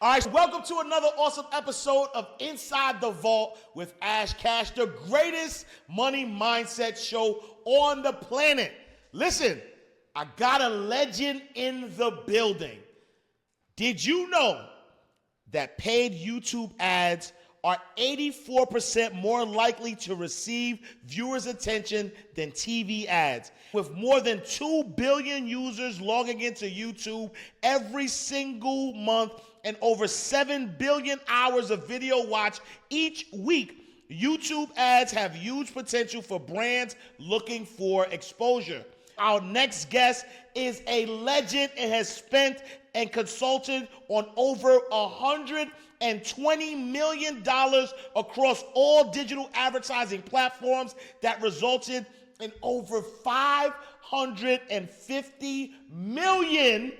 All right, so welcome to another awesome episode of Inside the Vault with Ash Cash, the greatest money mindset show on the planet. Listen, I got a legend in the building. Did you know that paid YouTube ads are 84% more likely to receive viewers' attention than TV ads? With more than 2 billion users logging into YouTube every single month and over 7 billion hours of video watch each week, YouTube ads have huge potential for brands looking for exposure. Our next guest is a legend and has spent and consulted on over $120 million across all digital advertising platforms that resulted in over $550 million,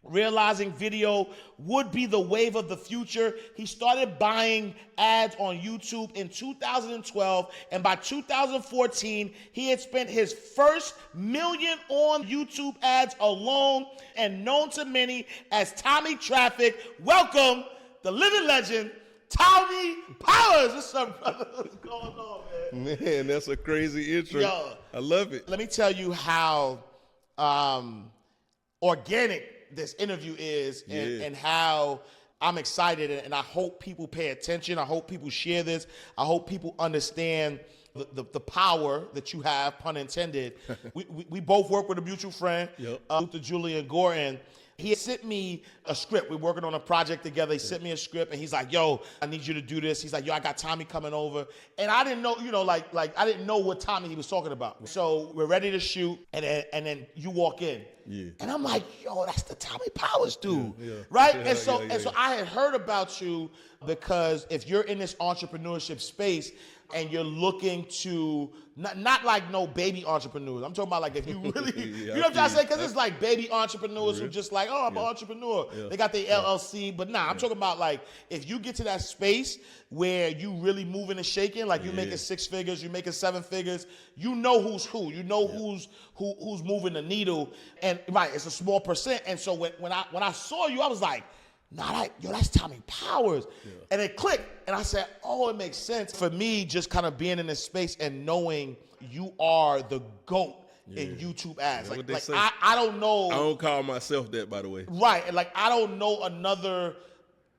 realizing video would be the wave of the future. He started buying ads on YouTube in 2012, and by 2014, he had spent his first million on YouTube ads alone, and known to many as Tommy Traffic. Welcome, the living legend, Tommy Powers. What's up, brother? What's going on, man? Man, that's a crazy intro. Yo, I love it. Let me tell you how organic this interview is, and how I'm excited, and I hope people pay attention. I hope people share this. I hope people understand the power that you have, pun intended. we both work with a mutual friend, Luther Julian Gordon. He sent me a script. We're working on a project together. He sent me a script, and he's like, yo, I need you to do this. He's like, yo, I got Tommy coming over. And I didn't know, like I didn't know what Tommy he was talking about. So we're ready to shoot, and then you walk in. Yeah. And I'm like, yo, that's the Tommy Powers dude, right? And so I had heard about you because if you're in this entrepreneurship space and you're looking to, not like no baby entrepreneurs. I'm talking about like if you really, you know what I'm trying to say? Because it's like baby entrepreneurs who just like, oh, I'm an entrepreneur. Yeah. They got their LLC, but nah, I'm talking about like if you get to that space where you really moving and shaking, like you're making 6 figures, you're making 7 figures, you know who's who, you know who's moving the needle, and right, it's a small percent. And so when I saw you, I was like, that's Tommy Powers. Yeah. And it clicked. And I said, oh, it makes sense. For me, just kind of being in this space and knowing you are the GOAT in YouTube ads. Like I don't know. I don't call myself that, by the way. Right. And like, I don't know another,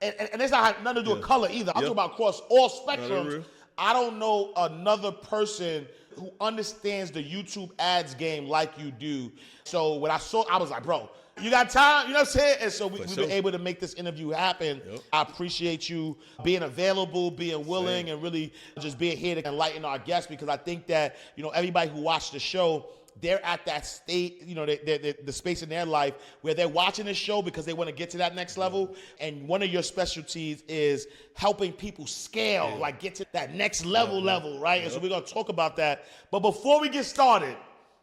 and it's not nothing to do with color either. I'm talking about across all spectrums. I don't know another person who understands the YouTube ads game like you do. So when I saw, I was like, bro, you got time? You know what I'm saying? And so we've been able to make this interview happen. Yep. I appreciate you being available, being willing, and really just being here to enlighten our guests, because I think that, everybody who watched the show, they're at that state, the space in their life where they're watching the show because they want to get to that next level. And one of your specialties is helping people scale, like get to that next level, right? And so we're going to talk about that. But before we get started,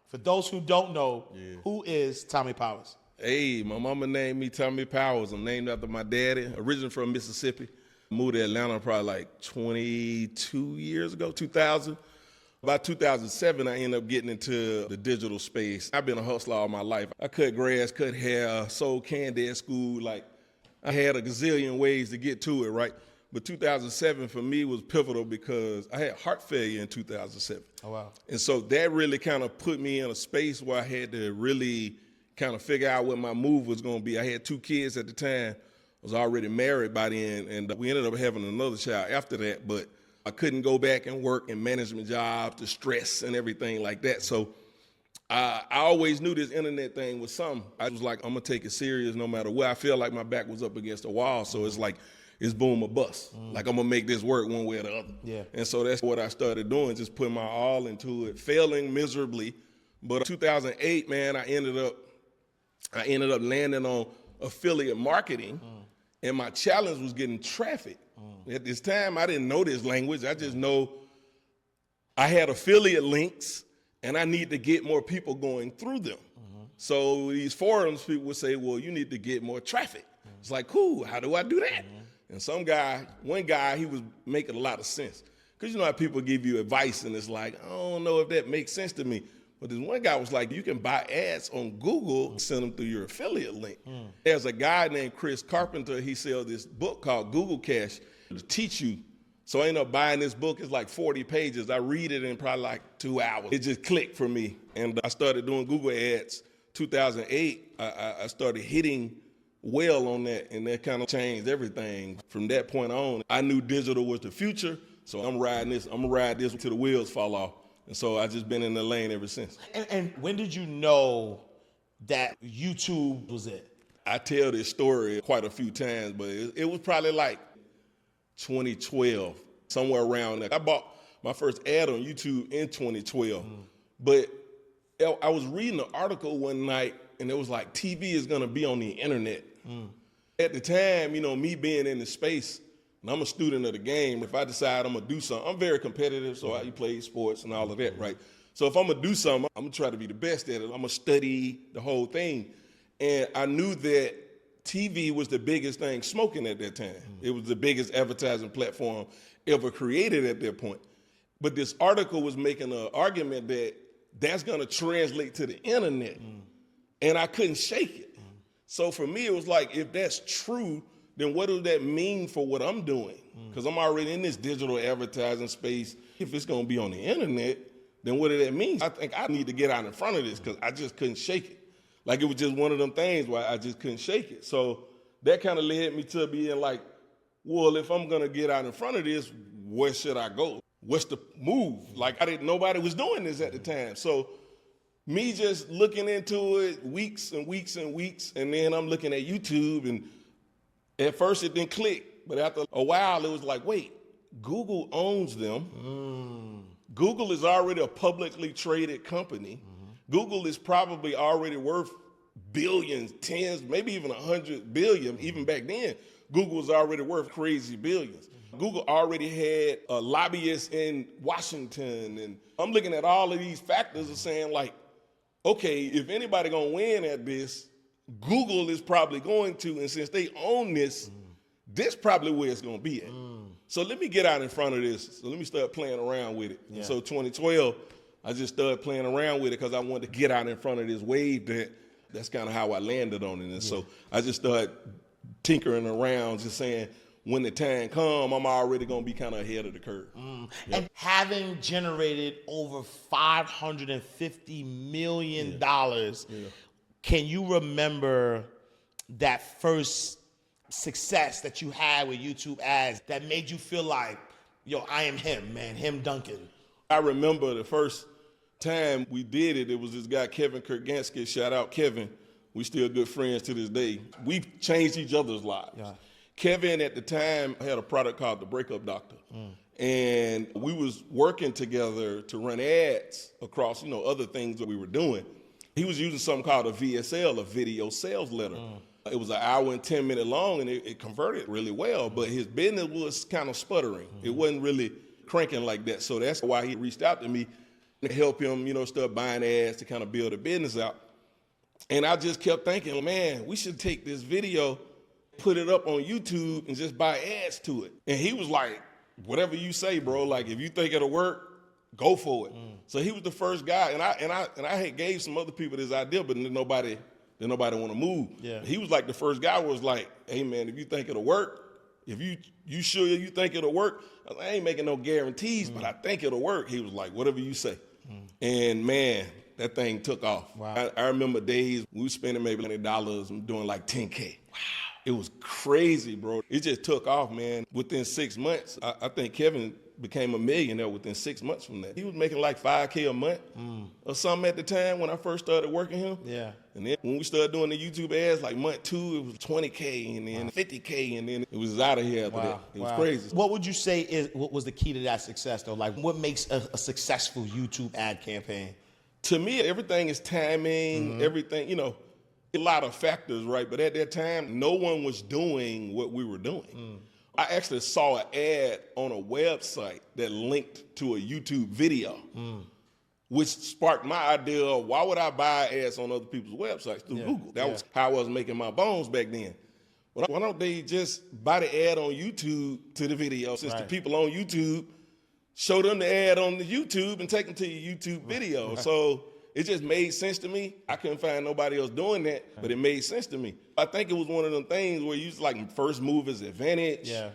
for those who don't know, who is Tommy Powers? Hey, my mama named me Tommy Powers. I'm named after my daddy, originally from Mississippi. Moved to Atlanta probably like 22 years ago, 2000. By 2007, I ended up getting into the digital space. I've been a hustler all my life. I cut grass, cut hair, sold candy at school. Like, I had a gazillion ways to get to it, right? But 2007 for me was pivotal because I had heart failure in 2007. Oh, wow. And so that really kind of put me in a space where I had to really kind of figure out what my move was going to be. I had 2 kids at the time. I was already married by then, and we ended up having another child after that, but I couldn't go back and work in management jobs, the stress and everything like that. So I always knew this internet thing was something. I was like, I'm going to take it serious no matter what. I feel like my back was up against the wall, so it's like, it's boom or bust. Like, I'm going to make this work one way or the other. Yeah. And so that's what I started doing, just putting my all into it, failing miserably. But 2008, man, I ended up landing on affiliate marketing, and my challenge was getting traffic. At this time, I didn't know this language. I just know I had affiliate links, and I need to get more people going through them. So these forums, people would say, well, you need to get more traffic. It's like, cool, how do I do that? And one guy, he was making a lot of sense. Because you know how people give you advice, and it's like, I don't know if that makes sense to me. But this one guy was like, you can buy ads on Google, send them through your affiliate link. There's a guy named Chris Carpenter. He sells this book called Google Cash to teach you. So I ended up buying this book. It's like 40 pages. I read it in probably like 2 hours. It just clicked for me. And I started doing Google ads. 2008, I started hitting well on that, and that kind of changed everything. From that point on, I knew digital was the future. So I'm gonna ride this until the wheels fall off. And so I've just been in the lane ever since. And when did you know that YouTube was it? I tell this story quite a few times, but it was probably like 2012, somewhere around there. I bought my first ad on YouTube in 2012. But I was reading an article one night, and it was like, TV is gonna be on the internet. At the time, me being in the space, and I'm a student of the game. If I decide I'm gonna do something, I'm very competitive, so I play sports and all of that, right? So if I'm gonna do something, I'm gonna try to be the best at it. I'm gonna study the whole thing. And I knew that TV was the biggest thing smoking at that time. It was the biggest advertising platform ever created at that point. But this article was making an argument that that's gonna translate to the internet. And I couldn't shake it. So for me, it was like, if that's true, then what does that mean for what I'm doing? Because I'm already in this digital advertising space. If it's going to be on the internet, then what does that mean? I think I need to get out in front of this because I just couldn't shake it. Like, it was just one of them things where I just couldn't shake it. So that kind of led me to being like, well, if I'm going to get out in front of this, where should I go? What's the move? Like, nobody was doing this at the time. So me just looking into it weeks and weeks and weeks, and then I'm looking at YouTube, and at first it didn't click, but after a while it was like, wait, Google owns them. Google is already a publicly traded company. Google is probably already worth billions, tens, maybe even 100 billion. Even back then, Google was already worth crazy billions. Google already had a lobbyist in Washington, and I'm looking at all of these factors and saying like, okay, if anybody gonna win at this, Google is probably going to, and since they own this, this probably where it's gonna be at. So let me get out in front of this. So let me start playing around with it. Yeah. So 2012, I just started playing around with it because I wanted to get out in front of this wave. That's kind of how I landed on it. And so I just started tinkering around, just saying, when the time comes, I'm already gonna be kind of ahead of the curve. And having generated over $550 million, can you remember that first success that you had with YouTube ads that made you feel like, yo, I am him, man, him Duncan? I remember the first time we did it, it was this guy, Kevin Kurganski, shout out Kevin. We still good friends to this day. We've changed each other's lives. Yeah. Kevin at the time had a product called the Breakup Doctor. And we was working together to run ads across, other things that we were doing. He was using something called a VSL, a video sales letter. It was an hour and 10 minutes long, and it converted really well, but his business was kind of sputtering. It wasn't really cranking like that. So that's why he reached out to me to help him, start buying ads to kind of build a business out. And I just kept thinking, man, we should take this video, put it up on YouTube, and just buy ads to it. And he was like, whatever you say, bro, like if you think it'll work, go for it. So he was the first guy, and I had gave some other people this idea, but then nobody want to move. Yeah. He was like the first guy was like, hey man, if you think it'll work, if you sure you think it'll work, I ain't making no guarantees, but I think it'll work. He was like, whatever you say. And man, that thing took off. Wow. I remember days we were spending maybe $20 and doing like 10K. Wow. It was crazy, bro. It just took off, man. Within 6 months, I think Kevin became a millionaire within 6 months from that. He was making like $5K a month or something at the time when I first started working him. Yeah. And then when we started doing the YouTube ads, like month 2, it was 20K and then 50K, and then it was out of here after that. It was crazy. What would you say what was the key to that success, though? Like, what makes a successful YouTube ad campaign? To me, everything is timing, everything, a lot of factors, right? But at that time, no one was doing what we were doing. I actually saw an ad on a website that linked to a YouTube video, which sparked my idea of why would I buy ads on other people's websites through Google? That was how I was making my bones back then. Why don't they just buy the ad on YouTube to the video, since the people on YouTube show them the ad on the YouTube and take them to your YouTube video. So It just made sense to me. I couldn't find nobody else doing that, but it made sense to me. I think it was one of them things where you used like first movers advantage. Yeah.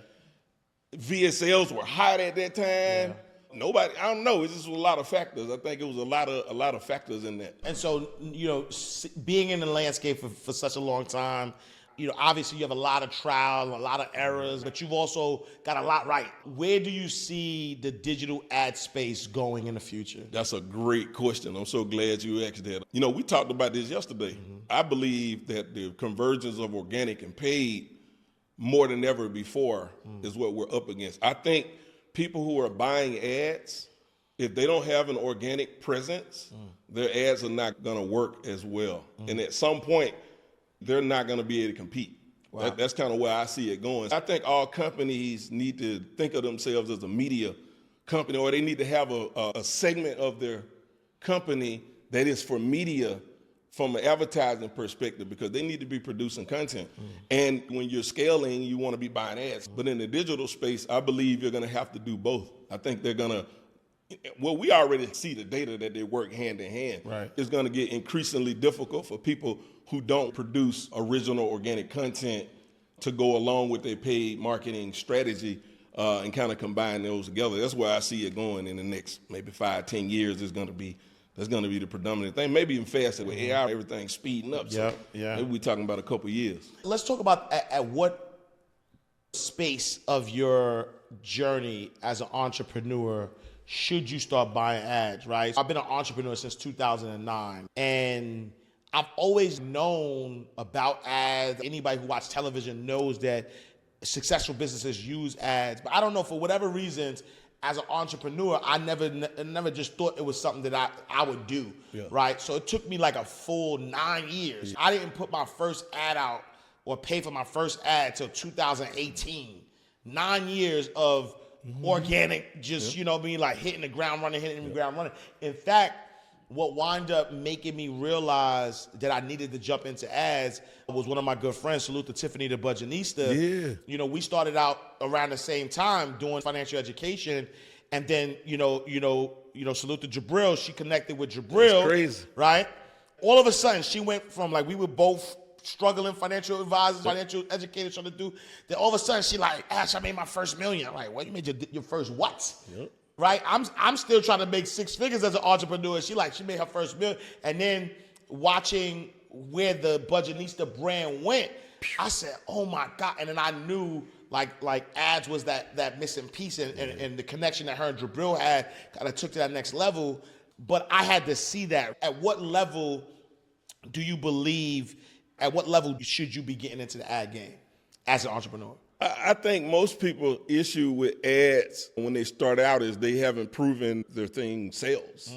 VSLs were hot at that time. Yeah. Nobody, I don't know. It's just a lot of factors. I think it was a lot of factors in that. And so, being in the landscape for such a long time, obviously you have a lot of trial, a lot of errors, but you've also got a lot right. Where do you see the digital ad space going in the future? That's a great question. I'm so glad you asked that. We talked about this yesterday. Mm-hmm. I believe that the convergence of organic and paid more than ever before is what we're up against. I think people who are buying ads, if they don't have an organic presence, their ads are not going to work as well. And at some point, they're not going to be able to compete. Wow. That's kind of where I see it going. I think all companies need to think of themselves as a media company, or they need to have a segment of their company that is for media from an advertising perspective, because they need to be producing content. And when you're scaling, you want to be buying ads. But in the digital space, I believe you're going to have to do both. I think they're going to, we already see the data that they work hand in hand. Right. It's going to get increasingly difficult for people who don't produce original organic content to go along with their paid marketing strategy and kind of combine those together. That's where I see it going in the next maybe 5-10 years. That's going to be the predominant thing. Maybe even faster with AI, everything's speeding up. So maybe we're talking about a couple years. Let's talk about at what space of your journey as an entrepreneur should you start buying ads, right? I've been an entrepreneur since 2009, and I've always known about ads. Anybody who watches television knows that successful businesses use ads, but I don't know, for whatever reasons, as an entrepreneur, I never just thought it was something that I would do, right? So it took me like a full 9 years. I didn't put my first ad out or pay for my first ad till 2018. 9 years of organic, just, like hitting the ground running. In fact, what wound up making me realize that I needed to jump into ads was one of my good friends, salute to Tiffany the Budgetnista. Yeah. We started out around the same time doing financial education, and then, salute to Jabril. She connected with Jabril. That's crazy. Right? All of a sudden, she went from like, we were both struggling financial advisors, financial educators trying to do, then all of a sudden she like, Ash, I made my first million. I'm like, what, you made your first what? Yep. Right? I'm still trying to make 6 figures as an entrepreneur. She made her first million. And then watching where the Budgetnista brand went, I said, oh my God. And then I knew like ads was that missing piece, and the connection that her and Jabril had kind of took to that next level. But I had to see that. At what level do you believe, at what level should you be getting into the ad game as an entrepreneur? I think most people issue with ads when they start out is they haven't proven their thing sells.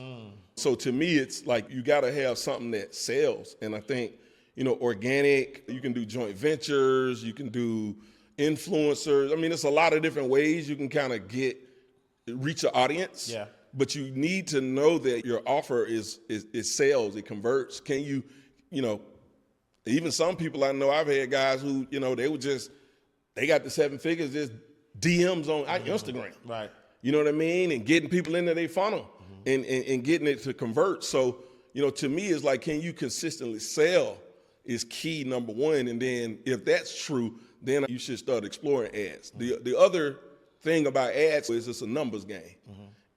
So to me, it's like you got to have something that sells. And I think, organic, you can do joint ventures, you can do influencers. I mean, it's a lot of different ways you can kind of reach an audience. Yeah. But you need to know that your offer is sales, it converts. Can you, even some people I know, I've had guys who, they got the 7 figures, just DMs on Instagram. Right. You know what I mean? And getting people into their funnel and getting it to convert. So, to me, it's like, can you consistently sell is key, number one. And then if that's true, then you should start exploring ads. The other thing about ads is it's a numbers game.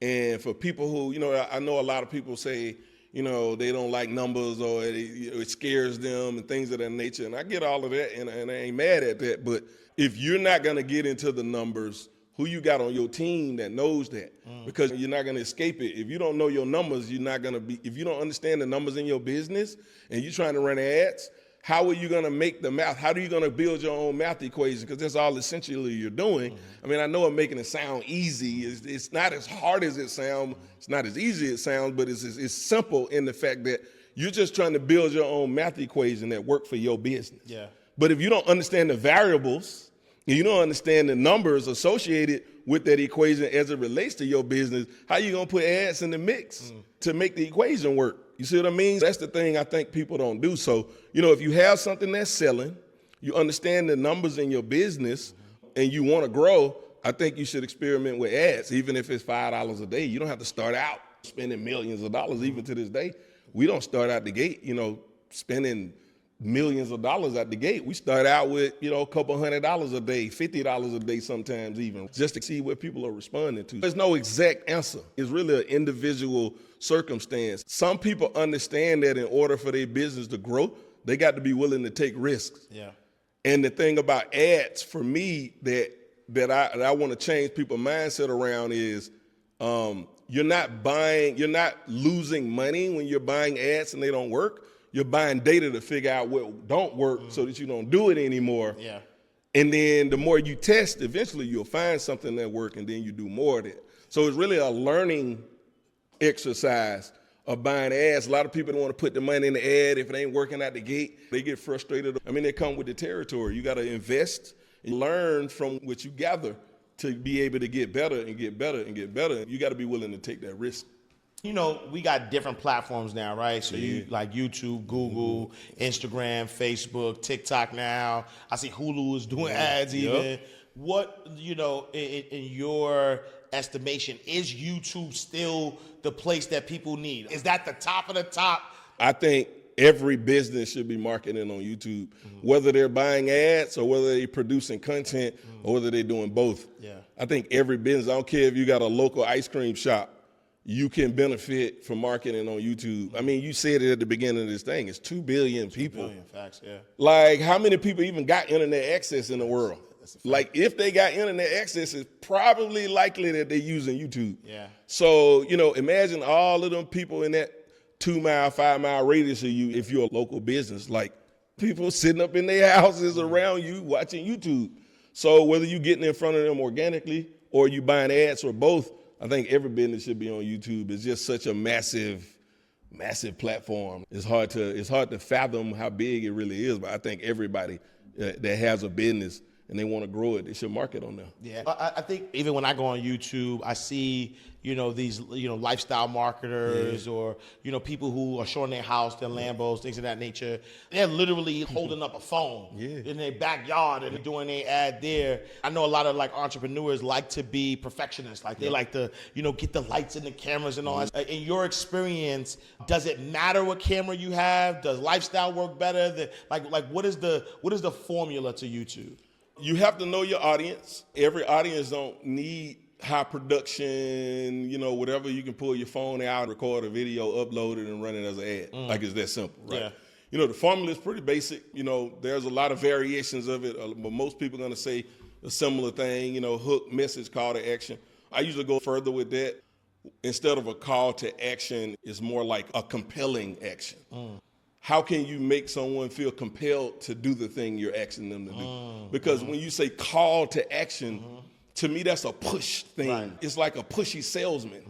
And for people who, I know a lot of people say, they don't like numbers, or it scares them and things of that nature. And I get all of that, and I ain't mad at that. But if you're not going to get into the numbers, who you got on your team that knows that? Because you're not going to escape it. If you don't know your numbers, you're not going to be, if you don't understand the numbers in your business and you're trying to run ads, how are you going to make the math? How are you going to build your own math equation? Because that's all essentially you're doing. I mean, I know I'm making it sound easy. It's not as hard as it sounds. It's not as easy as it sounds, but it's simple in the fact that you're just trying to build your own math equation that work for your business. Yeah. But if you don't understand the variables, and you don't understand the numbers associated with that equation as it relates to your business, how you going to put ads in the mix to make the equation work? You see what I mean? That's the thing I think people don't do. So, if you have something that's selling, you understand the numbers in your business, and you want to grow, I think you should experiment with ads, even if it's $5 a day. You don't have to start out spending millions of dollars even to this day. we don't start out the gate, spending millions of dollars out the gate. We start out with, a couple $100 a day, $50 a day sometimes even, just to see what people are responding to. There's no exact answer. It's really an individual circumstance. Some people understand that in order for their business to grow, they got to be willing to take risks. Yeah. And the thing about ads for me that I want to change people's mindset around is you're not losing money when you're buying ads and they don't work. You're buying data to figure out what don't work so that you don't do it anymore. Yeah. And then the more you test, eventually you'll find something that works and then you do more of it. So it's really a learning exercise of buying ads. A lot of people don't want to put the money in the ad if it ain't working out the gate. They get frustrated. They come with the territory. You got to invest and learn from what you gather to be able to get better and get better and get better. You got to be willing to take that risk. We got different platforms now, right? So you like YouTube, Google, Instagram, Facebook, TikTok now. I see Hulu is doing ads even. Yep. What, in your estimation, is YouTube still the place that people need? Is that the top of the top? I think every business should be marketing on YouTube, whether they're buying ads or whether they're producing content or whether they're doing both. Yeah. I think every business, I don't care if you got a local ice cream shop, you can benefit from marketing on YouTube. You said it at the beginning of this thing. It's 2 billion people. 2 billion, facts, yeah. Like, how many people even got internet access in the world? Like, if they got internet access, it's probably likely that they're using YouTube. Yeah. So, imagine all of them people in that 2 mile, 5 mile radius of you if you're a local business. Like, people sitting up in their houses around you watching YouTube. So whether you're getting in front of them organically or you buying ads or both, I think every business should be on YouTube. It's just such a massive platform. It's hard to fathom how big it really is, but I think everybody that has a business and they want to grow it, they should market on there. Yeah, I think even when I go on YouTube, I see, these, lifestyle marketers or, people who are showing their house, their Lambos, things of that nature. They're literally holding up a phone in their backyard and doing their ad there. I know a lot of entrepreneurs like to be perfectionists. Like they like to, get the lights and the cameras and all that. In your experience, does it matter what camera you have? Does lifestyle work better? What is the formula to YouTube? You have to know your audience. Every audience don't need high production, whatever. You can pull your phone out, record a video, upload it, and run it as an ad. Like, it's that simple, right? Yeah. The formula is pretty basic. There's a lot of variations of it, but most people are going to say a similar thing, hook, message, call to action. I usually go further with that. Instead of a call to action, it's more like a compelling action. How can you make someone feel compelled to do the thing you're asking them to do? Because when you say call to action, to me, that's a push thing. Right. It's like a pushy salesman.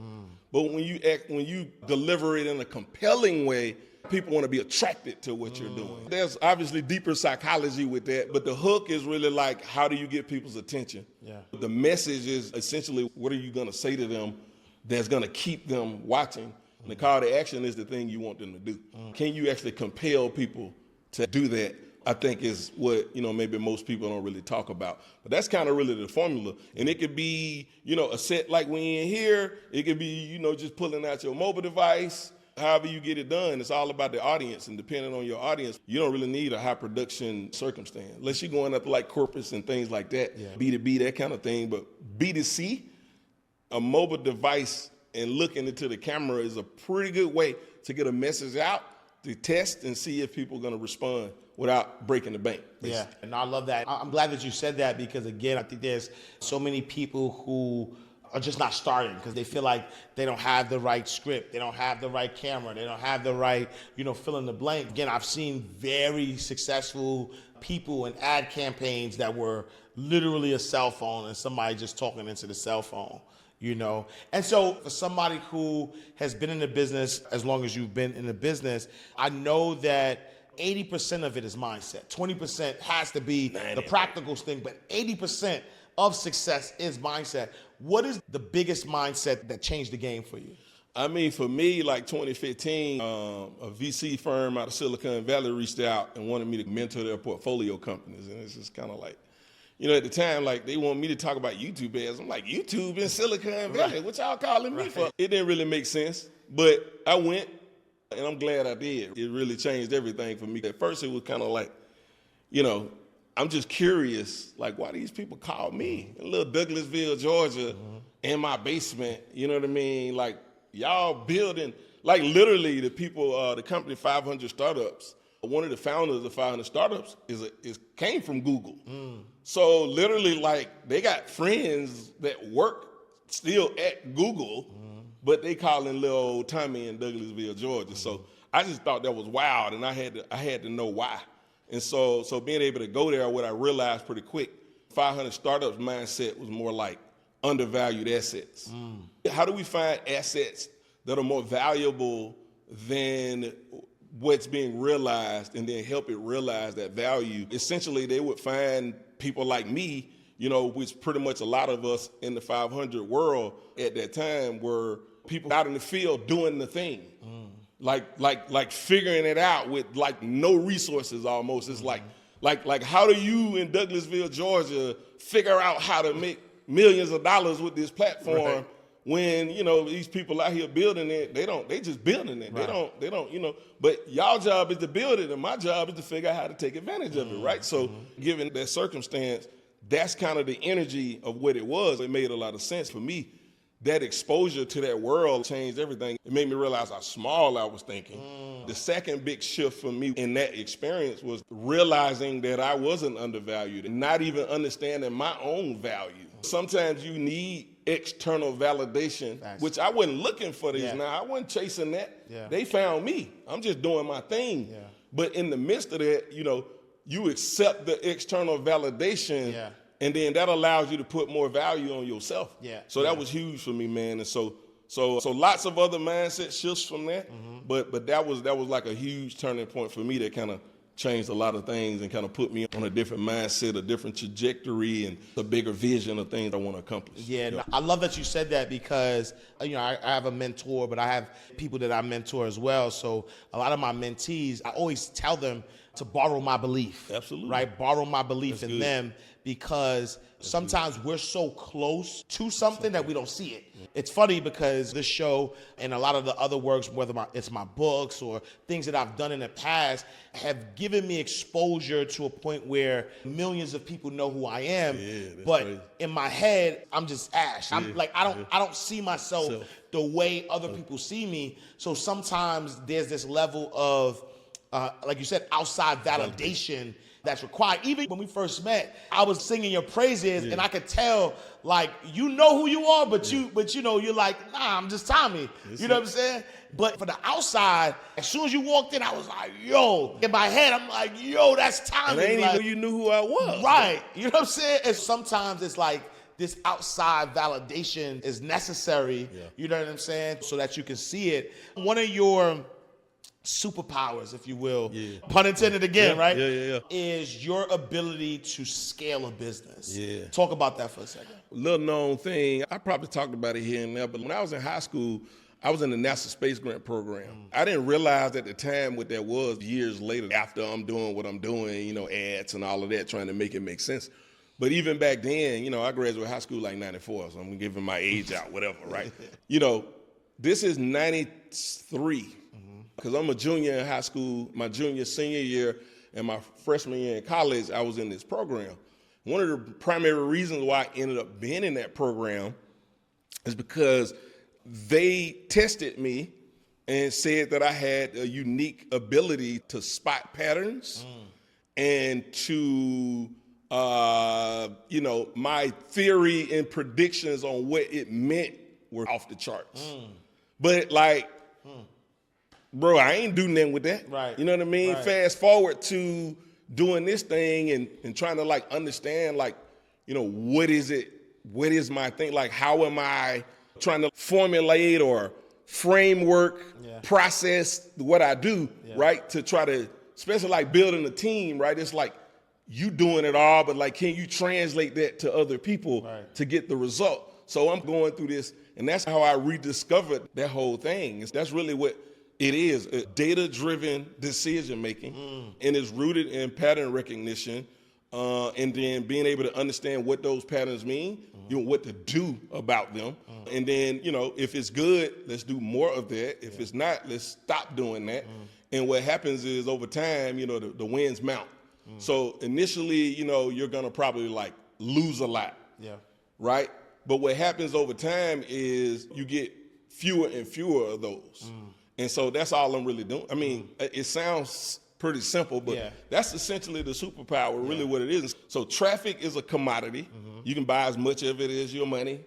But when you deliver it in a compelling way, people want to be attracted to what you're doing. There's obviously deeper psychology with that, but the hook is really like, how do you get people's attention? Yeah. The message is essentially, what are you going to say to them that's going to keep them watching? And the call to action is the thing you want them to do. Can you actually compel people to do that? I think is what, maybe most people don't really talk about. But that's kind of really the formula. And it could be, a set like we in here. It could be, just pulling out your mobile device. However you get it done, it's all about the audience. And depending on your audience, you don't really need a high production circumstance. Unless you're going up like corporates and things like that, B2B, that kind of thing. But B2C, a mobile device and looking into the camera is a pretty good way to get a message out, to test and see if people are going to respond without breaking the bank. Yeah, and I love that. I'm glad that you said that because, again, I think there's so many people who are just not starting because they feel like they don't have the right script, they don't have the right camera, they don't have the right, fill in the blank. Again, I've seen very successful people in ad campaigns that were literally a cell phone and somebody just talking into the cell phone. And so for somebody who has been in the business as long as you've been in the business, I know that 80% of it is mindset. 20% has to be the practical thing, but 80% of success is mindset. What is the biggest mindset that changed the game for you? For me, like 2015, a VC firm out of Silicon Valley reached out and wanted me to mentor their portfolio companies. And it's just kind of like, at the time, like, they want me to talk about YouTube ads. I'm like, YouTube in Silicon Valley? What y'all calling me for? It didn't really make sense. But I went, And I'm glad I did. It really changed everything for me. At first, it was kind of like, I'm just curious, like, why these people call me in little Douglasville, Georgia, in my basement, you know what I mean? Like, y'all building, like literally the people, the company 500 Startups, one of the founders of 500 Startups came from Google. So literally, like, they got friends that work still at Google, but they calling little old Tommy in Douglasville, Georgia. So I just thought that was wild, and I had to know why. And so being able to go there, what I realized pretty quick, 500 Startups mindset was more like undervalued assets. How do we find assets that are more valuable than what's being realized, and then help it realize that value? Essentially, they would find people like me, which pretty much a lot of us in the 500 world at that time were people out in the field doing the thing. Like figuring it out with like no resources almost. It's like how do you in Douglasville, Georgia figure out how to make millions of dollars with this platform when, these people out here building it, they just building it. Right. They don't, but y'all job is to build it and my job is to figure out how to take advantage of it, right? So given that circumstance, that's kind of the energy of what it was. It made a lot of sense for me. That exposure to that world changed everything. It made me realize how small I was thinking. The second big shift for me in that experience was realizing that I wasn't undervalued and not even understanding my own value. Sometimes you need external validation, which I wasn't looking for these now. I wasn't chasing that. They found me. I'm just doing my thing. But in the midst of that, you accept the external validation. And then that allows you to put more value on yourself. So that was huge for me, man. And so lots of other mindset shifts from that. But that was like a huge turning point for me that kind of changed a lot of things and kind of put me on a different mindset, a different trajectory, and a bigger vision of things I want to accomplish. No, I love that you said that because, I have a mentor, but I have people that I mentor as well. So a lot of my mentees, I always tell them to borrow my belief. Absolutely. Right? Borrow my belief in them, because sometimes we're so close to something that we don't see it. It's funny because this show and a lot of the other works, whether it's my books or things that I've done in the past, have given me exposure to a point where millions of people know who I am. But crazy. In my head, I'm just Ash. I'm like, I don't see myself the way other people see me. So sometimes there's this level of, like you said, outside validation that's required. Even when we first met, I was singing your praises and I could tell, like, you know who you are, but you're like, nah, I'm just Tommy. You know what I'm saying? But for the outside, as soon as you walked in, I was like, yo. In my head, I'm like, yo, that's Tommy. And I ain't even know you knew who I was. Right. You know what I'm saying? And sometimes it's like this outside validation is necessary, you know what I'm saying, so that you can see it. One of your superpowers, if you will, pun intended again, right? Is your ability to scale a business. Talk about that for a second. Little known thing, I probably talked about it here and there, but when I was in high school, I was in the NASA Space Grant Program. I didn't realize at the time what that was years later after I'm doing what I'm doing, ads and all of that, trying to make it make sense. But even back then, I graduated high school like 94, so I'm giving my age out, whatever, right? This is 93. Because I'm a junior in high school, my senior year, and my freshman year in college, I was in this program. One of the primary reasons why I ended up being in that program is because they tested me and said that I had a unique ability to spot patterns and to, my theory and predictions on what it meant were off the charts. But bro, I ain't do nothing with that. Right. You know what I mean? Right. Fast forward to doing this thing and trying to understand what is it? What is my thing? How am I trying to formulate or framework, process what I do, right? To try to, especially building a team, right? It's like you doing it all, but can you translate that to other people to get the result? So I'm going through this, and that's how I rediscovered that whole thing. That's really what it is, data-driven decision-making, and it's rooted in pattern recognition, and then being able to understand what those patterns mean, you know, what to do about them. And then, you know, if it's good, let's do more of that. If it's not, let's stop doing that. And what happens is over time, you know, the wins mount. So initially, you know, you're going to probably like lose a lot. Yeah. Right? But what happens over time is you get fewer and fewer of those. And so that's all I'm really doing. I mean, it sounds pretty simple, but that's essentially the superpower, really what it is. So traffic is a commodity. You can buy as much of it as your money.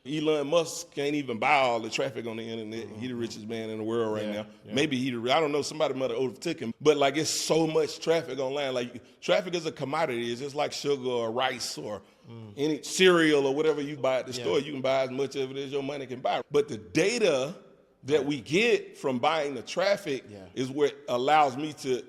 Elon Musk can't even buy all the traffic on the internet. He's the richest man in the world right now. Maybe I don't know, somebody might have overtook him. But like, it's so much traffic online. Like, traffic is a commodity. It's just like sugar or rice or any cereal or whatever you buy at the store. You can buy as much of it as your money can buy. But the data that we get from buying the traffic is what allows me to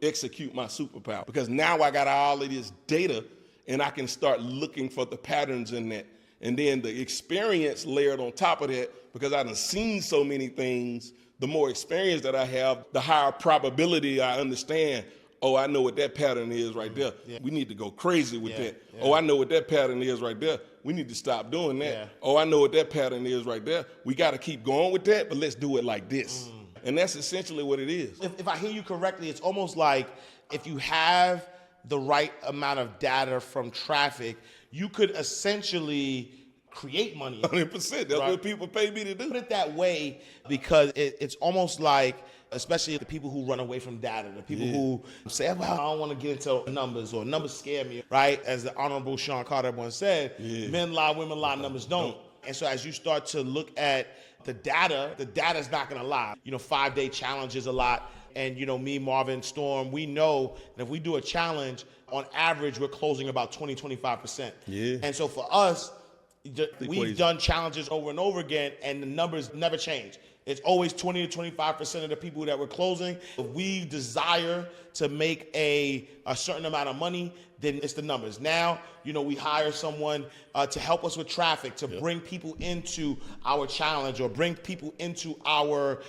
execute my superpower. Because now I got all of this data and I can start looking for the patterns in that. And then the experience layered on top of that, because I done seen so many things, the more experience that I have, the higher probability I understand, oh, I know what that pattern is right there. We need to go crazy with that. Oh, I know what that pattern is right there. We need to stop doing that. Oh, I know what that pattern is right there. We got to keep going with that, but let's do it like this. And that's essentially what it is. If I hear you correctly, it's almost like if you have the right amount of data from traffic, you could essentially create money. 100%. That's what people pay me to do. Put it that way, because it's almost like, especially the people who run away from data, the people who say, well, I don't want to get into numbers, or numbers scare me, right? As the Honorable Sean Carter once said, men lie, women lie, numbers don't. And so as you start to look at the data's not going to lie. You know, 5-day challenge is a lot. And, you know, me, Marvin, Storm, we know that if we do a challenge, on average, we're closing about 20-25%. And so for us, we've done challenges over and over again, and the numbers never change. It's always 20-25% of the people that we're closing. If we desire to make a certain amount of money, then it's the numbers. Now, you know, we hire someone to help us with traffic, to bring people into our challenge, or bring people into our,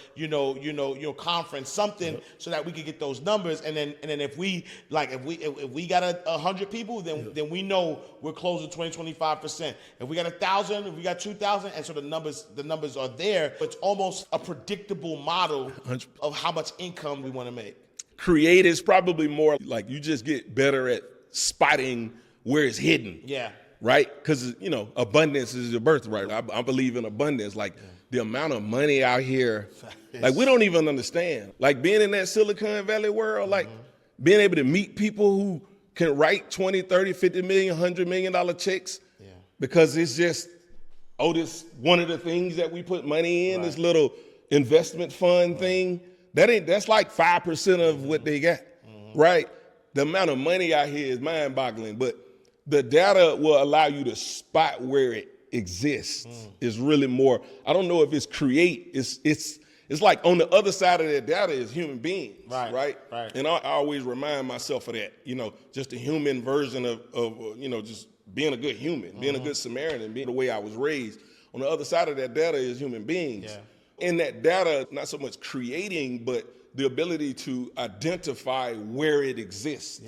conference, something so that we can get those numbers. And then if we got 100 people, then we know we're closing 20-25%. If we got 1,000, if we got 2,000, and so the numbers are there. It's almost a predictable model of how much income we want to make. Create is probably more like you just get better at spotting where it's hidden. Right? Because, you know, abundance is your birthright. I believe in abundance. Like, the amount of money out here, like, we don't even understand. Like, being in that Silicon Valley world, like, being able to meet people who can write 20, 30, 50 million, $100 million checks. Because it's just, this one of the things that we put money in, this little investment fund thing. That's like 5% of what they got, right? The amount of money out here is mind-boggling, but the data will allow you to spot where it exists. Is really more. I don't know if it's create. It's like on the other side of that data is human beings, right? And I always remind myself of that. You know, just a human version of just being a good human, being a good Samaritan, being the way I was raised. On the other side of that data is human beings. In that data, not so much creating, but the ability to identify where it exists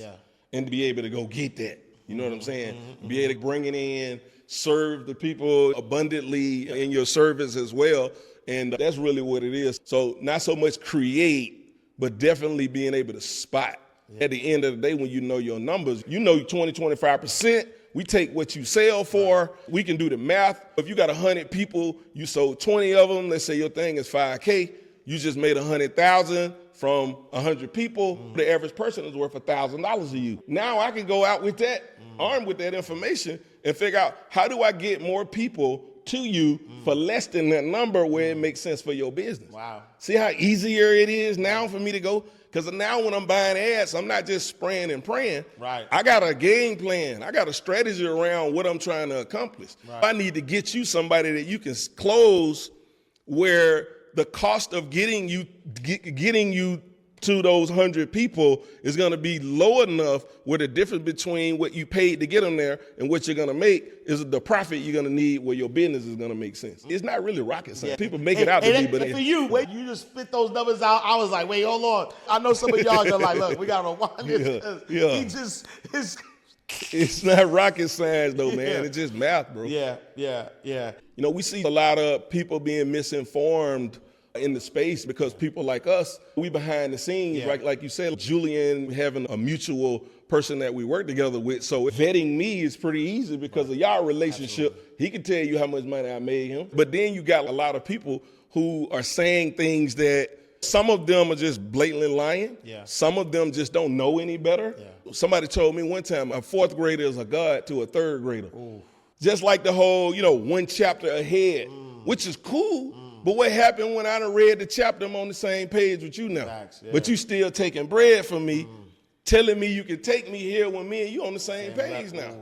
and be able to go get that. You know what I'm saying? Be able to bring it in, serve the people abundantly in your service as well. And that's really what it is. So not so much create, but definitely being able to spot. At the end of the day, when you know your numbers, you know 20-25%. We take what you sell for. We can do the math. If you got 100 people, you sold 20 of them. Let's say your thing is $5K. You just made 100,000 from 100 people. The average person is worth $1,000 to you. Now I can go out with that, armed with that information, and figure out, how do I get more people to you for less than that number where it makes sense for your business? Wow. See how easier it is now for me to go? Because now when I'm buying ads, I'm not just spraying and praying. I got a game plan. I got a strategy around what I'm trying to accomplish. I need to get you somebody that you can close where the cost of getting you to those 100 people is going to be low enough where the difference between what you paid to get them there and what you're going to make is the profit you're going to need where your business is going to make sense. It's not really rocket science. People make it out to be, but for you, when you just spit those numbers out, I was like, wait, hold on. I know some of y'all are like, look, we got to rewind this. It's not rocket science though, man. It's just math, bro. Yeah. You know, we see a lot of people being misinformed in the space because people like us, we behind the scenes, right? Like you said, Julian having a mutual person that we work together with. So vetting me is pretty easy because of y'all relationship. Absolutely. He can tell you how much money I made him. But then you got a lot of people who are saying things that some of them are just blatantly lying. Yeah. Some of them just don't know any better. Yeah. Somebody told me one time a fourth grader is a god to a third grader. Ooh. Just like the whole, one chapter ahead, which is cool. But what happened when I done read the chapter, I'm on the same page with you now. Facts, yeah. But you still taking bread from me, telling me you can take me here when me and you on the same page now.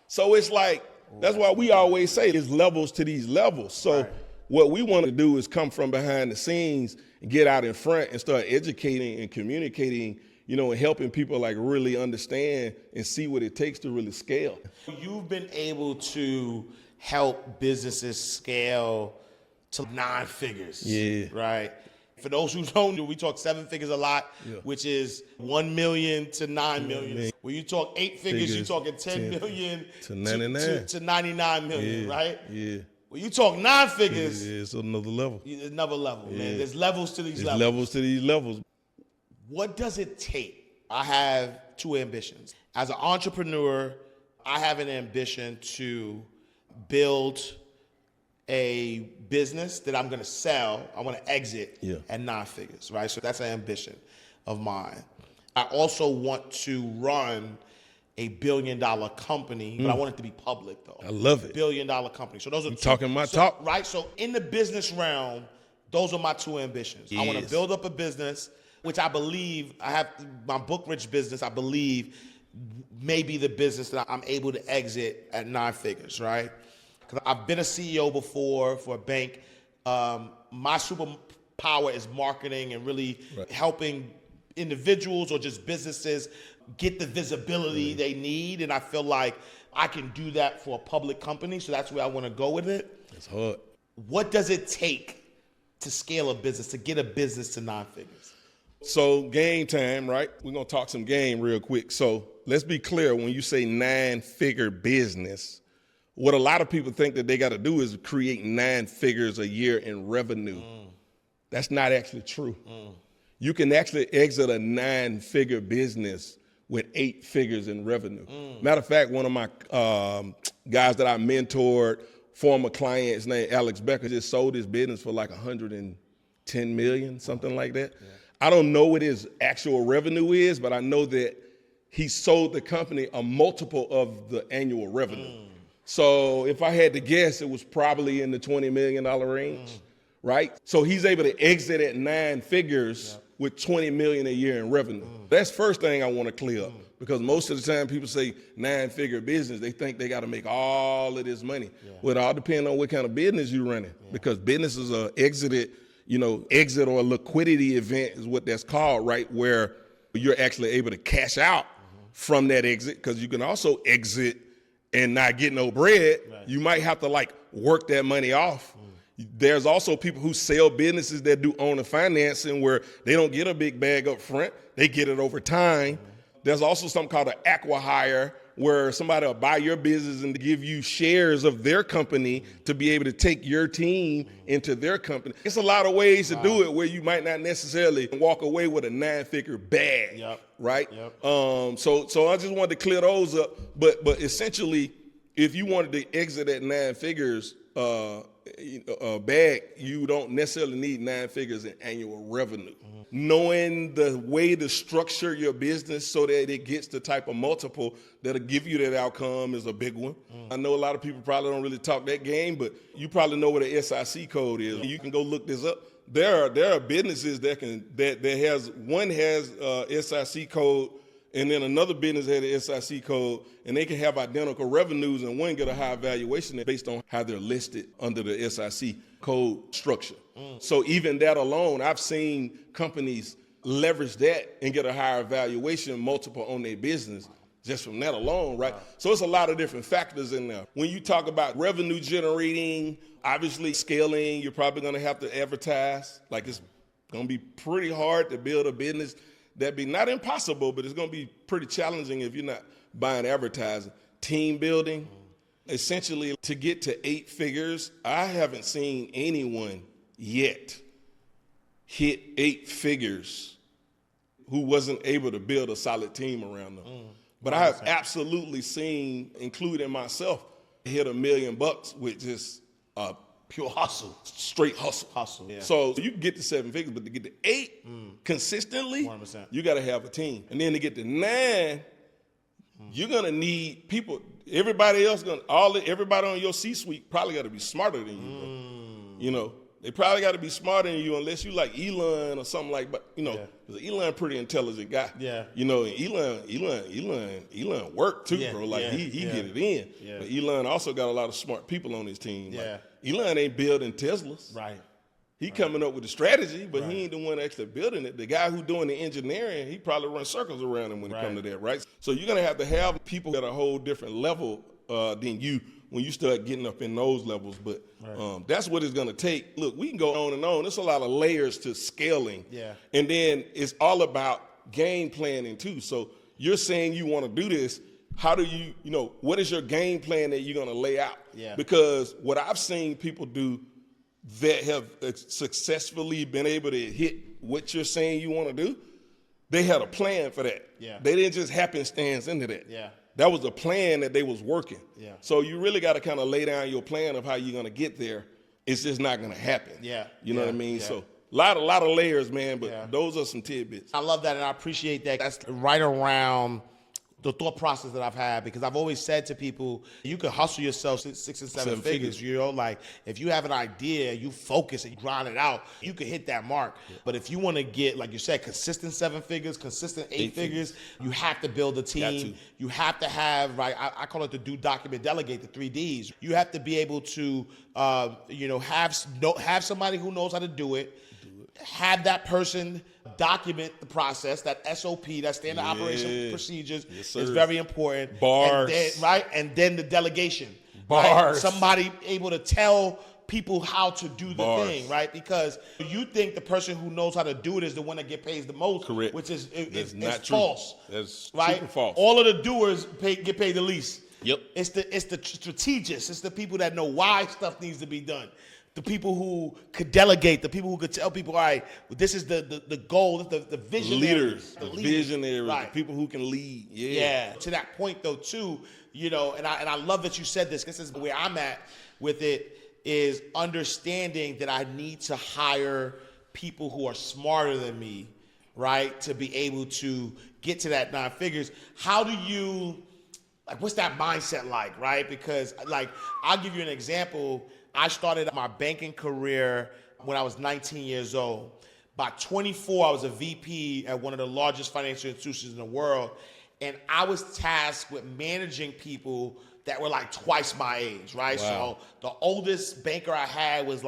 So it's like, that's why we always say there's levels to these levels. So what we want to do is come from behind the scenes and get out in front and start educating and communicating, and helping people like really understand and see what it takes to really scale. You've been able to help businesses scale to 9 figures. Yeah. Right? For those who don't know, we talk 7 figures a lot, which is 1 million to 9 million. When you talk 8 figures, you're talking 10 million to 99 to 99 million, right? Yeah. When you talk 9 figures, it's another level. It's another level, man. There's levels to these levels. Levels to these levels. What does it take? I have 2 ambitions. As an entrepreneur, I have an ambition to build a business that I'm going to sell. I want to exit at 9 figures, right? So that's an ambition of mine. I also want to run a $1 billion company, but I want it to be public though. I love it. $1 billion company. So those are talking my talk. Right? So in the business realm, those are my 2 ambitions. Yes. I want to build up a business, which I believe, I have my Book Rich business, I believe may be the business that I'm able to exit at 9 figures, right? Because I've been a CEO before for a bank. My superpower is marketing and really helping individuals or just businesses get the visibility they need. And I feel like I can do that for a public company. So that's where I want to go with it. It's hard. What does it take to scale a business, to get a business to 9 figures? So game time, right? We're going to talk some game real quick. So let's be clear. When you say 9-figure business, what a lot of people think that they got to do is create 9 figures a year in revenue. That's not actually true. You can actually exit a 9-figure business with 8 figures in revenue. Matter of fact, one of my guys that I mentored, former clients named Alex Becker, just sold his business for like 110 million, something like that. Yeah. I don't know what his actual revenue is, but I know that he sold the company a multiple of the annual revenue. So if I had to guess, it was probably in the $20 million range, right? So he's able to exit at 9 figures with $20 million a year in revenue. That's first thing I want to clear up, because most of the time people say 9-figure business, they think they got to make all of this money. Well, it all depends on what kind of business you're running, because businesses are exit or liquidity event is what that's called, right? Where you're actually able to cash out from that exit, because you can also exit and not get no bread. You might have to like work that money off. There's also people who sell businesses that do owner financing where they don't get a big bag up front, they get it over time. There's also something called an acqui-hire, where somebody will buy your business and give you shares of their company to be able to take your team into their company. It's a lot of ways to do it where you might not necessarily walk away with a 9-figure bag, right? So I just wanted to clear those up. But essentially, if you wanted to exit at 9 figures bag, you don't necessarily need 9 figures in annual revenue. Knowing the way to structure your business so that it gets the type of multiple that'll give you that outcome is a big one. I know a lot of people probably don't really talk that game, but you probably know what an SIC code is. You can go look this up. There are businesses that has SIC code, and then another business had an SIC code, and they can have identical revenues, and one get a high valuation based on how they're listed under the SIC code structure. So even that alone, I've seen companies leverage that and get a higher valuation multiple on their business just from that alone, right? So it's a lot of different factors in there. When you talk about revenue generating, obviously scaling, you're probably going to have to advertise. Like, it's going to be pretty hard to build a business that'd be not impossible, but it's going to be pretty challenging if you're not buying advertising, team building. Essentially, to get to 8 figures, I haven't seen anyone yet hit 8 figures who wasn't able to build a solid team around them. But I have absolutely seen, including myself, hit $1 million with just pure hustle, straight hustle. Yeah. So you can get to 7 figures, but to get to 8 consistently, 100%. you got to have a team. And then to get to 9, you're gonna need people. Everybody else everybody on your C-suite probably got to be smarter than you. Bro. You know, they probably got to be smarter than you, unless you like Elon or something like. But you know, because Elon pretty intelligent guy. Yeah. You know, and Elon worked too, bro. Like he get it in. Yeah. But Elon also got a lot of smart people on his team. Yeah. Like, Elon ain't building Teslas. Right. He coming up with the strategy, but he ain't the one actually building it. The guy who doing the engineering, he probably runs circles around him when it comes to that, right? So you're gonna have to have people at a whole different level than you when you start getting up in those levels. But that's what it's gonna take. Look, we can go on and on. There's a lot of layers to scaling. Yeah. And then it's all about game planning too. So you're saying you want to do this. How do you know, what is your game plan that you're gonna lay out? Yeah. Because what I've seen people do that have successfully been able to hit what you're saying you want to do, they had a plan for that. Yeah. They didn't just happenstance into that. Yeah. That was a plan that they was working. Yeah. So you really got to kind of lay down your plan of how you're going to get there. It's just not going to happen. Yeah. You know what I mean? Yeah. So a lot of layers, man, but those are some tidbits. I love that, and I appreciate that. That's right around the thought process that I've had, because I've always said to people, you can hustle yourself 6 and 7 figures. You know, like if you have an idea, you focus and you grind it out, you can hit that mark. But if you want to get, like you said, consistent 7 figures, consistent 8 figures, you have to build a team. You have to have, right, I call it the do, document, delegate, the 3 Ds. You have to be able to, have somebody who knows how to do it. Have that person document the process, that SOP, that standard operation procedures is very important. Bars. And then the delegation. Bars. Right? Somebody able to tell people how to do the thing, right? Because you think the person who knows how to do it is the one that get paid the most. Correct. Which is That's it's not true. False. That's right? super false. All of the doers get paid the least. Yep. It's the strategists. It's the people that know why stuff needs to be done. The people who could delegate, the people who could tell people, all right, this is the goal, the visionaries. The visionaries, right. the people who can lead. Yeah. To that point, though, too, and I love that you said this. This is where I'm at with it, is understanding that I need to hire people who are smarter than me, right, to be able to get to that 9 figures. How do you, what's that mindset like, right? Because, I'll give you an example. I started my banking career when I was 19 years old. By 24, I was a VP at one of the largest financial institutions in the world. And I was tasked with managing people that were twice my age, right? Wow. So the oldest banker I had was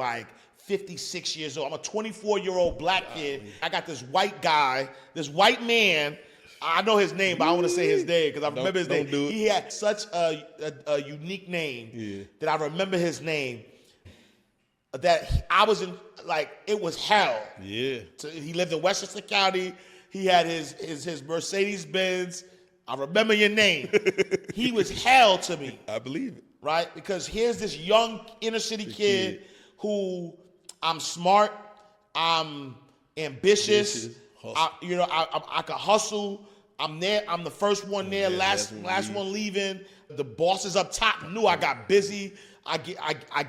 56 years old. I'm a 24-year-old black kid. I got this white guy, this white man. I know his name, but I don't want to say his name because I remember his name. He had such a unique name that I remember his name. That I was in, it was hell. Yeah. So he lived in Westchester County. He had his Mercedes-Benz. I remember your name. He was hell to me. I believe it. Right? Because here's this young inner city kid who, I'm smart, I'm ambitious, I can hustle. I'm there. I'm the first one there, last one leaving. The bosses up top knew I got busy. I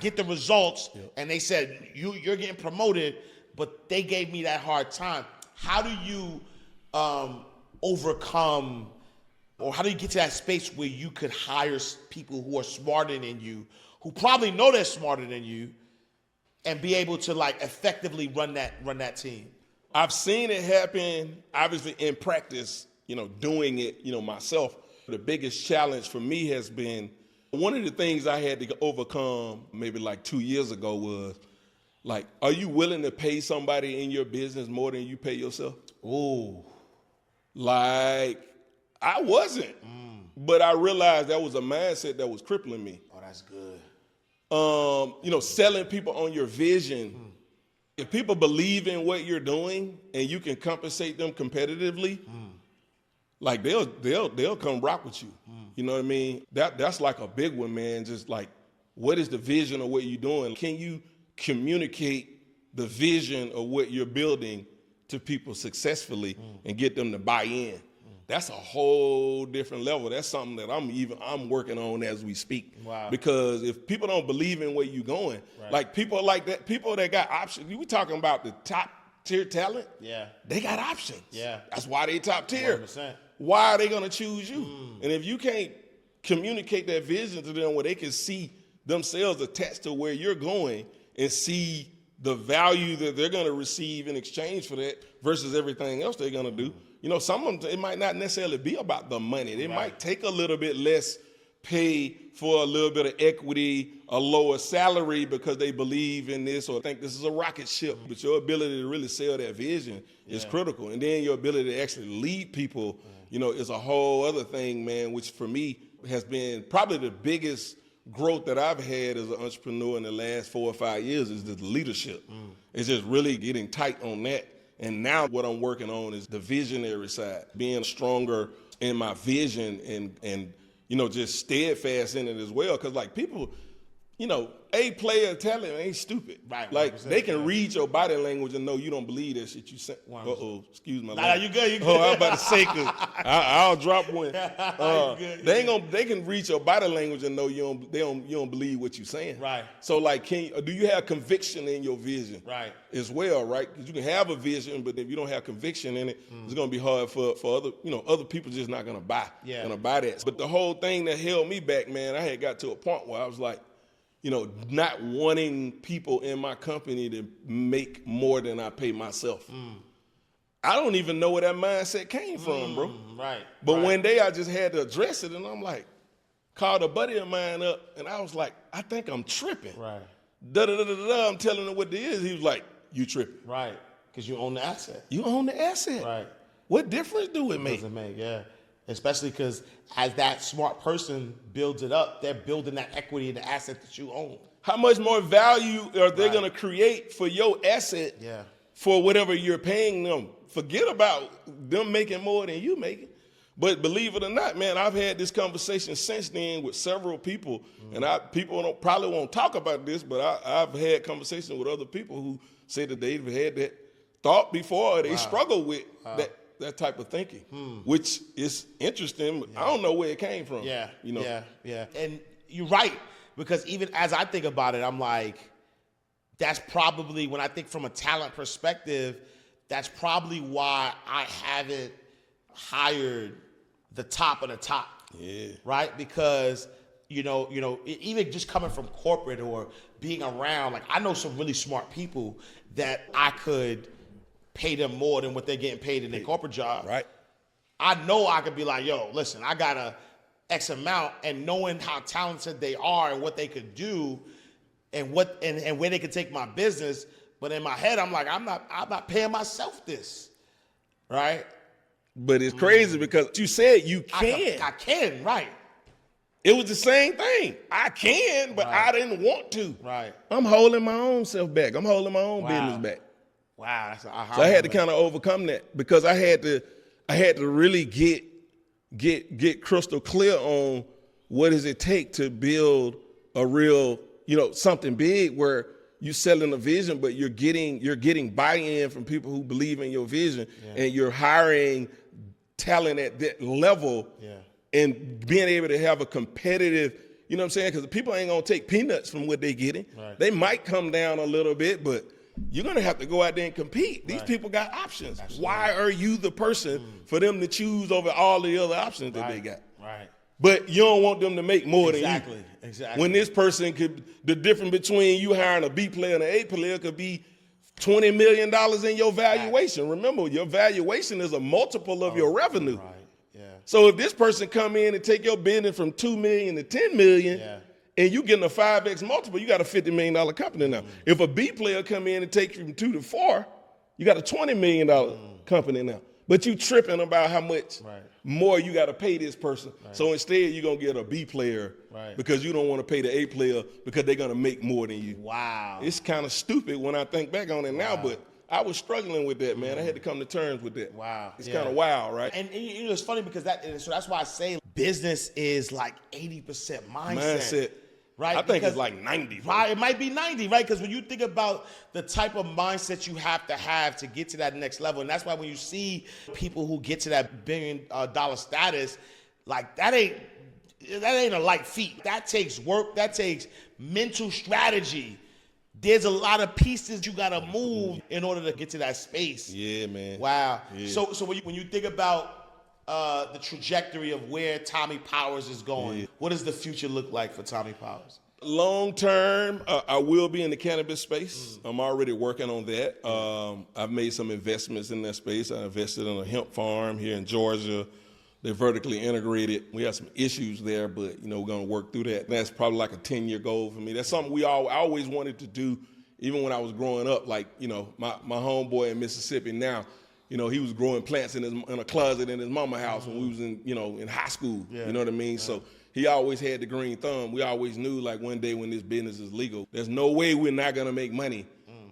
get the results, and they said, you're getting promoted, but they gave me that hard time. How do you overcome, or how do you get to that space where you could hire people who are smarter than you, who probably know they're smarter than you, and be able to effectively run that team? I've seen it happen, obviously, in practice, doing it, myself. The biggest challenge for me has been, one of the things I had to overcome maybe 2 years ago was, are you willing to pay somebody in your business more than you pay yourself? Ooh. I wasn't. But I realized that was a mindset that was crippling me. Oh, that's good. Selling people on your vision. If people believe in what you're doing and you can compensate them competitively, like they'll come rock with you. You know what I mean? That's like a big one, man. Just like, what is the vision of what you're doing? Can you communicate the vision of what you're building to people successfully and get them to buy in? That's a whole different level. That's something that I'm working on as we speak. Wow. Because if people don't believe in where you're going, like people like that, people that got options, we talking about the top tier talent. Yeah. They got options. Yeah. That's why they top tier. 100%. Why are they gonna choose you? And if you can't communicate that vision to them where they can see themselves attached to where you're going and see the value that they're gonna receive in exchange for that versus everything else they're gonna do. You know, some of them, it might not necessarily be about the money. They might take a little bit less pay for a little bit of equity, a lower salary because they believe in this or think this is a rocket ship. But your ability to really sell that vision is critical. And then your ability to actually lead people, you know, is a whole other thing, man, which for me has been probably the biggest growth that I've had as an entrepreneur in the last 4 or 5 years is the leadership. It's just really getting tight on that. And now what I'm working on is the visionary side, being stronger in my vision and you know, just steadfast in it as well. Because like people, you know, A-player talent ain't stupid. Right. Like they can read your body language and know you don't believe that shit you said. Uh-oh, excuse my language. You good, you good. Oh, I was about to say, cause I'll drop one. They can read your body language and know you don't believe what you're saying. Right. So like, do you have conviction in your vision? Right. As well, right? Because you can have a vision, but if you don't have conviction in it, it's gonna be hard for other people just not gonna buy. Yeah. Gonna buy that. But the whole thing that held me back, man, I had got to a point where I was like, you know, not wanting people in my company to make more than I pay myself. I don't even know where that mindset came from, bro. Right. But one day I just had to address it, and I'm like, called a buddy of mine up, and I was like, I think I'm tripping. Right. Da-da-da-da-da, I'm telling him what it is. He was like, you tripping. Right. Because you own the asset. You own the asset. Right. What difference do it make? Doesn't make, yeah. Especially because as that smart person builds it up, they're building that equity in the asset that you own. How much more value are they going to create for your asset for whatever you're paying them? Forget about them making more than you making. But believe it or not, man, I've had this conversation since then with several people, and people probably won't talk about this, but I've had conversations with other people who say that they've had that thought before, or they struggle with that type of thinking, which is interesting. But I don't know where it came from. Yeah, you know? Yeah. And you're right, because even as I think about it, I'm like, that's probably, when I think from a talent perspective, that's probably why I haven't hired the top of the top. Yeah. Right? Because, you know, even just coming from corporate or being around, like I know some really smart people that I could pay them more than what they're getting paid in their corporate job. Right. I know I could be like, yo, listen, I got a X amount, and knowing how talented they are and what they could do and and where they could take my business. But in my head, I'm like, I'm not paying myself this. Right? But it's crazy because you said you can. I can, right. It was the same thing. I can, but I didn't want to. Right. I'm holding my own self back. I'm holding my own business back. Wow. That's so I had to kind of overcome that because I had to really get crystal clear on what does it take to build a real, something big where you're selling a vision, but you're getting buy-in from people who believe in your vision, and you're hiring talent at that level, and being able to have a competitive, you know what I'm saying? Because people ain't gonna take peanuts from what they're getting. Right. They might come down a little bit, but you're gonna have to go out there and compete. These people got options. Absolutely. Why are you the person for them to choose over all the other options that they got? Right. But you don't want them to make more than you. Exactly. When this person the difference between you hiring a B player and an A player could be $20 million in your valuation. Remember, your valuation is a multiple of your revenue. Right. Yeah. So if this person come in and take your business from $2 million to $10 million, and you getting a 5X multiple, you got a $50 million company now. If a B player come in and take you from 2 to 4, you got a $20 million company now. But you tripping about how much more you got to pay this person. Right. So instead, you're going to get a B player because you don't want to pay the A player because they're going to make more than you. Wow. It's kind of stupid when I think back on it now, but I was struggling with that, man. I had to come to terms with that. Wow. It's kind of wild, right? And you know, it's funny because so that's why I say business is like 80% mindset. Right? I think it's like 90. Right, it might be 90, right? Because when you think about the type of mindset you have to get to that next level, and that's why when you see people who get to that $1 billion status, like that ain't a light feat. That takes work. That takes mental strategy. There's a lot of pieces you gotta move in order to get to that space. Yeah, man. Wow. Yeah. So when you think about the trajectory of where Tommy Powers is going, what does the future look like for Tommy Powers? Long term, I will be in the cannabis space. I'm already working on that. I've made some investments in that space. I invested in a hemp farm here in Georgia. They're vertically integrated. We have some issues there, but we're gonna work through that. That's probably like a 10-year goal for me. That's something I always wanted to do, even when I was growing up. Like, my homeboy in Mississippi now, he was growing plants in a closet in his mama house when we was in high school. Yeah. You know what I mean? Yeah. So he always had the green thumb. We always knew, like, one day when this business is legal, there's no way we're not gonna make money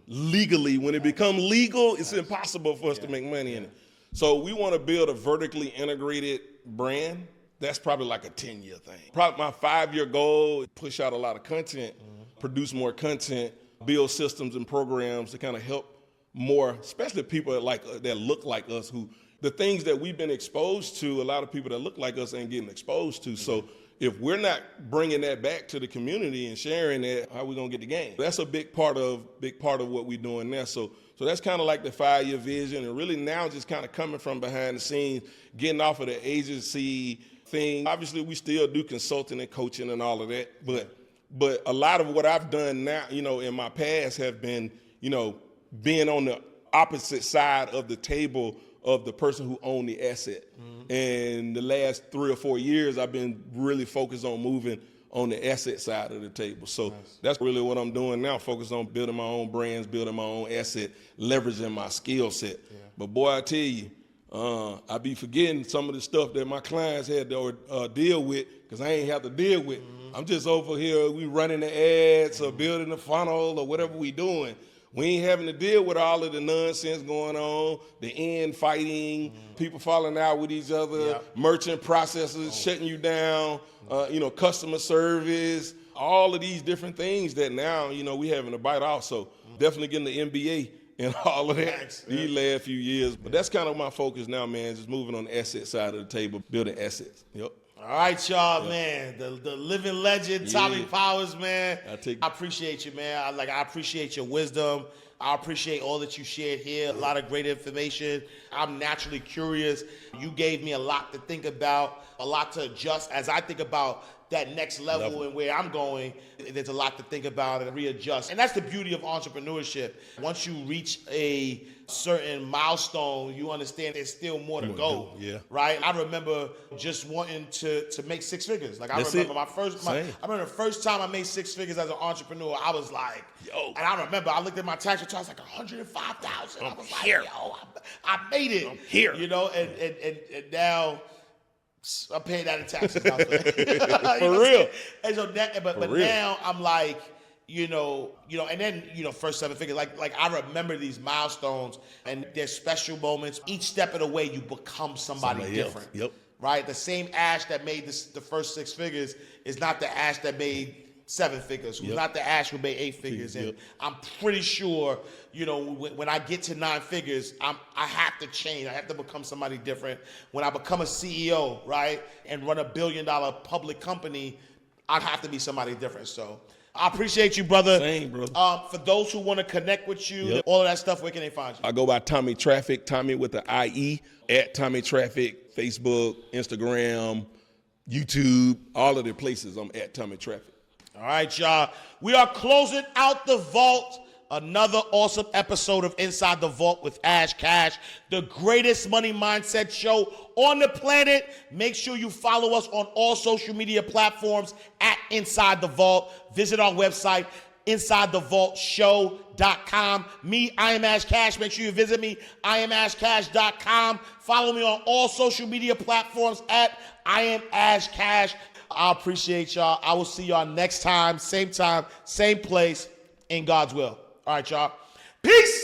legally. When it becomes legal, it's impossible for us to make money in it. So we want to build a vertically integrated brand. That's probably like a 10-year thing. Probably my 5-year goal is push out a lot of content, produce more content, build systems and programs to kind of help more, especially people that look like us, who the things that we've been exposed to, a lot of people that look like us ain't getting exposed to. So if we're not bringing that back to the community and sharing that, how are we gonna get the game? That's a big part of what we're doing now. So that's kind of like the 5-year vision, and really now just kind of coming from behind the scenes, getting off of the agency thing. Obviously, we still do consulting and coaching and all of that, but a lot of what I've done now, in my past have been, being on the opposite side of the table of the person who owned the asset. And the last 3 or 4 years, I've been really focused on moving on the asset side of the table. So that's really what I'm doing now, focused on building my own brands, building my own asset, leveraging my skill set. Yeah. But boy, I tell you, I be forgetting some of the stuff that my clients had to deal with, because I ain't have to deal with. I'm just over here, we running the ads or building the funnel or whatever we doing. We ain't having to deal with all of the nonsense going on, the infighting, people falling out with each other, merchant processors shutting you down, customer service, all of these different things that now, we having to bite off. So definitely getting the MBA and all of that these last few years. But that's kind of my focus now, man, just moving on the asset side of the table, building assets. Yep. All right, y'all, man. The living legend, Tommy Powers, man. I appreciate you, man. I appreciate your wisdom. I appreciate all that you shared here. A lot of great information. I'm naturally curious. You gave me a lot to think about, a lot to adjust. As I think about that next level and where I'm going, there's a lot to think about and readjust. And that's the beauty of entrepreneurship. Once you reach a certain milestone, you understand there's still more to go. Yeah. Right? I remember just wanting to make 6 figures. Like, I remember the first time I made 6 figures as an entrepreneur, I was like, yo. And I remember I looked at my tax return, I was like, 105,000. I was like, yo, I made it. I'm here. And now I'm paying that in taxes. For real. And so but now I'm like, and then, first 7 figures, like I remember these milestones, and there's special moments. Each step of the way, you become somebody different. Yep. Right? The same Ash that made the first 6 figures is not the Ash that made 7 figures, who's not the Ash who made 8 figures. And I'm pretty sure, when I get to 9 figures, I have to change. I have to become somebody different. When I become a CEO, right, and run $1 billion public company, I have to be somebody different. So I appreciate you, brother. Same, brother. For those who want to connect with you, all of that stuff, where can they find you? I go by Tommy Traffic, Tommy with the IE, at Tommy Traffic, Facebook, Instagram, YouTube, all of the places I'm at Tommy Traffic. All right, y'all. We are closing out the vault. Another awesome episode of Inside the Vault with Ash Cash, the greatest money mindset show on the planet. Make sure you follow us on all social media platforms at Inside the Vault. Visit our website, InsideTheVaultShow.com. I am Ash Cash. Make sure you visit me, IamAshCash.com. Follow me on all social media platforms at I am Ash Cash. I appreciate y'all. I will see y'all next time, same place, in God's will. All right, y'all. Peace.